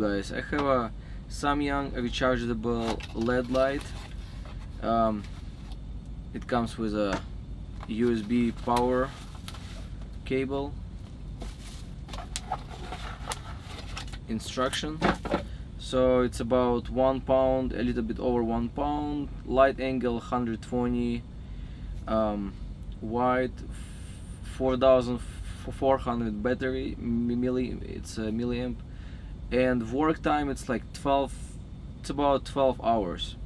guys, I have a Samyoung Rechargeable LED light. It comes with a USB power cable, instruction. So it's about 1 pound, a little bit over 1 pound, light angle 120, wide 4400 battery, it's a milliamp, and work time it's like 12, it's about 12 hours.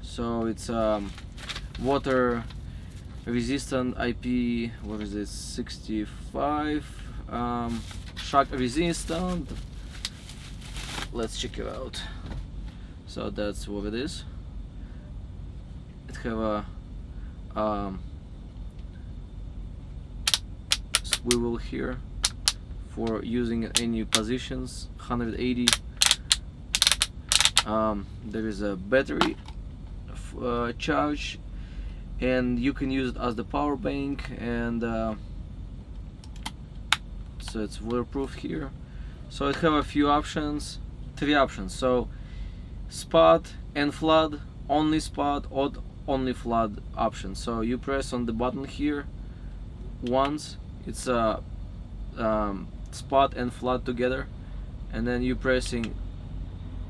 So it's water resistant IP, what is it, 65, shock resistant. Let's check it out. So that's what it is. It have a swivel here for using in any positions, 180. There is a battery charge, and you can use it as the power bank, and so it's waterproof here. So it have a few options, 3 options. So spot and flood, only spot or only flood option. So you press on the button here once, it's a spot and flood together, and then you pressing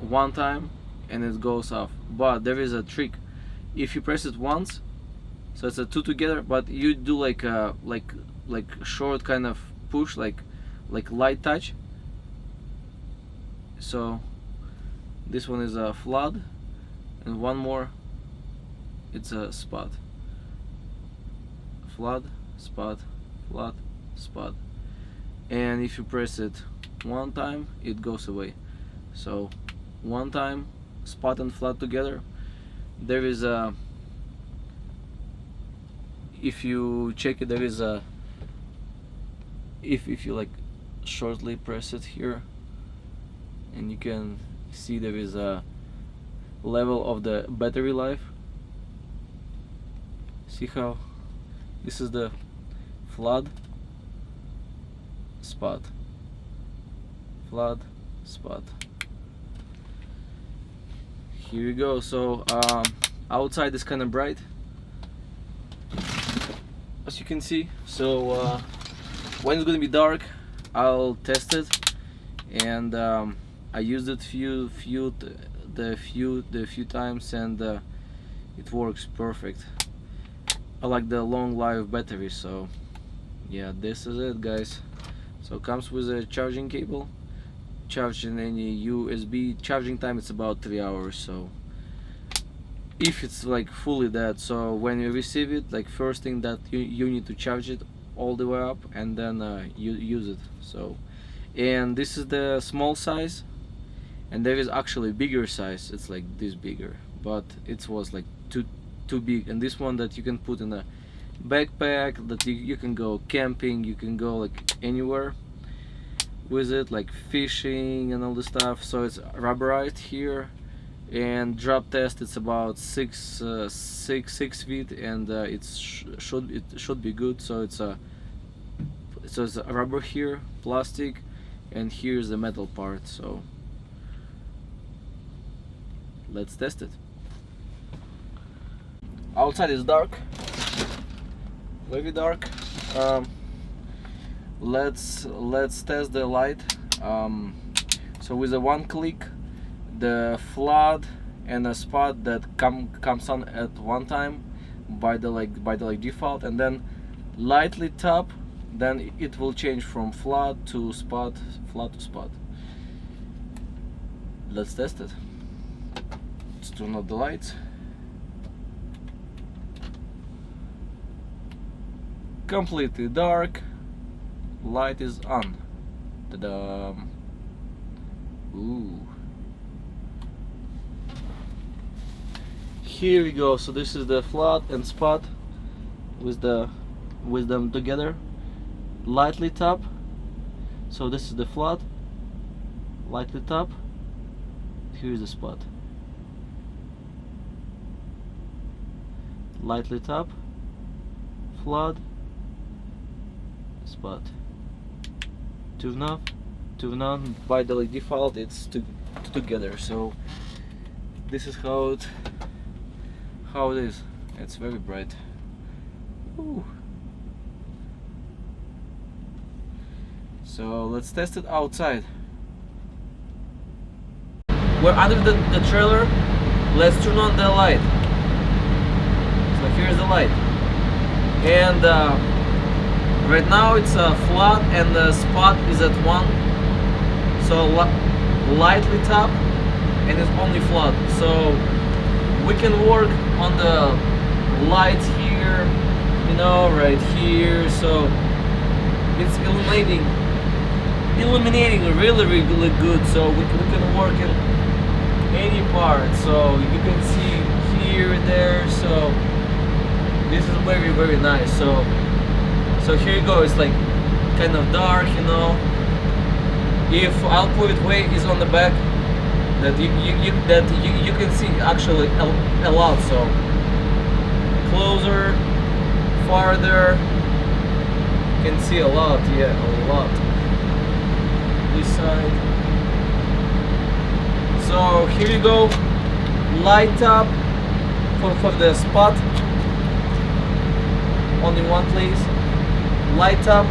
one time and it goes off. But there is a trick. If you press it once, so it's a 2 together, but you do like a short kind of push, like light touch. So this one is a flood, and one more, it's a spot. Flood, spot, flood, spot. And if you press it one time, it goes away. So one time, spot and flood together. There is a, if you check it, there is a, if you like shortly press it here, and you can see there is a level of the battery life. See how this is the flood, spot, flood, spot. Here you go. So outside is kind of bright, as you can see. So when it's gonna be dark, I'll test it, and I used it few times, and it works perfect. I like the long life battery. So yeah, this is it, guys. So it comes with a charging cable, charging any USB. Charging time it's about 3 hours. So if it's like fully dead, so when you receive it, like first thing that you need to charge it all the way up, and then you use it. So, and this is the small size, and there is actually bigger size, it's like this bigger, but it was like too big. And this one that you can put in a backpack, that you can go camping, you can go like anywhere with it, like fishing and all the stuff. So it's rubberized here, and drop test it's about 6 feet, and it should be good. So it's a rubber here, plastic, and here's the metal part. So let's test it. Outside is dark, very dark. Let's test the light. So with a one click, the flood and a spot that comes on at one time by the default, and then lightly tap, then it will change from flood to spot, flood to spot. Let's test it. Let's turn off the lights. Completely dark, light is on. Ta-da! Ooh. Here we go. So this is the flood and spot with them together. Lightly tap. So this is the flood. Lightly tap. Here is the spot. Lightly tap. Flood. Spot. Turn off. to none. By the default it's together, so this is how it is. It's very bright. Ooh. So let's test it outside. We're under the trailer. Let's turn on the light. So here's the light, and right now it's flat and the spot is at 1, so lightly tap and it's only flat, so we can work on the lights here, you know, right here, so it's illuminating really good, so we can work in any part, so you can see here and there, so this is very nice. So here you go, it's like kind of dark, you know. If output way is on the back, that you can see actually a lot, so closer, farther, you can see a lot, yeah, a lot. This side. So here you go, light up for the spot, only one place. Light up,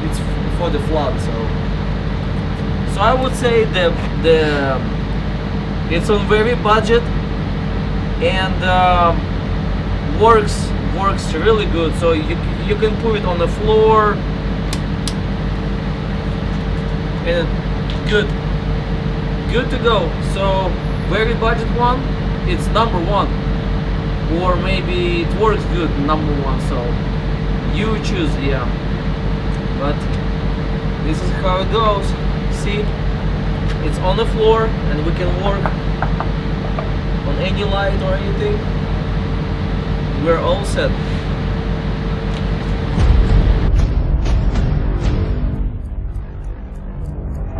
it's for the flat. So I would say the it's on very budget and works really good. So you can put it on the floor and good to go. So very budget one, it's number one, or maybe it works good number one. So you choose, yeah. But this is how it goes. See, it's on the floor, and we can work on any light or anything. We're all set.